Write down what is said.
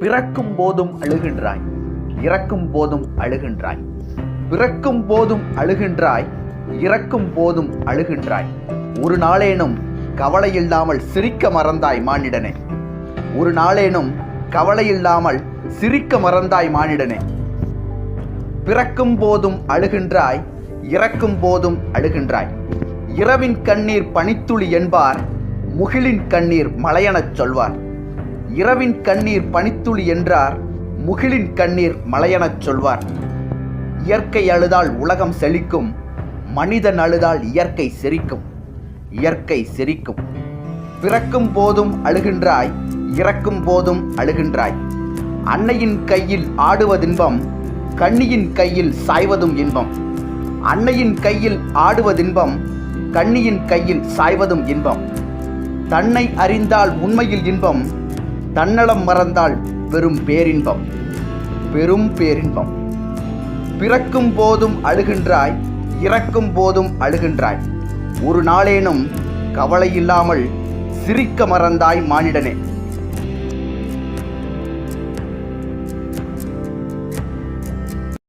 பிறக்கும் போதும் அழுகின்றாய், இறக்கும் போதும் அழுகின்றாய். பிறக்கும் போதும் அழுகின்றாய், இறக்கும் போதும் அழுகின்றாய். ஒரு நாளேனும் கவலையில்லாமல் சிரிக்க மறந்தாய் மானிடனே. ஒரு நாளேனும் கவலையில்லாமல் சிரிக்க மறந்தாய் மானிடனே. பிறக்கும் போதும் அழுகின்றாய், இறக்கும் போதும் அழுகின்றாய். இரவின் கண்ணீர் பனித்துளி என்பார், முகிலின் கண்ணீர் மலையெனச் சொல்வார். இரவின் கண்ணீர் பனித்துளி என்றார், முகிலின் கண்ணீர் மலையெனச் சொல்வார். இயற்கை அழுதால் உலகம் செழிக்கும், மனிதன் அழுதால் இயற்கை சிரிக்கும். இயற்கை சிரிக்கும். பிறக்கும் போதும் அழுகின்றாய், இறக்கும் போதும் அழுகின்றாய். அன்னையின் கையில் ஆடுவதின்பம், கண்ணியின் கையில் சாய்வதும் இன்பம். அன்னையின் கையில் ஆடுவதின்பம், கண்ணியின் கையில் சாய்வதும் இன்பம். தன்னை அறிந்தால் உண்மையில் இன்பம், தன்னலம் மறந்தால் பெரும் பேரின்பம். பெரும் பேரின்பம். பிறக்கும் போதும் அழுகின்றாய், இறக்கும் போதும் அழுகின்றாய். ஒரு நாளேனும் கவலையில்லாமல் சிரிக்க மறந்தாய் மானிடனே.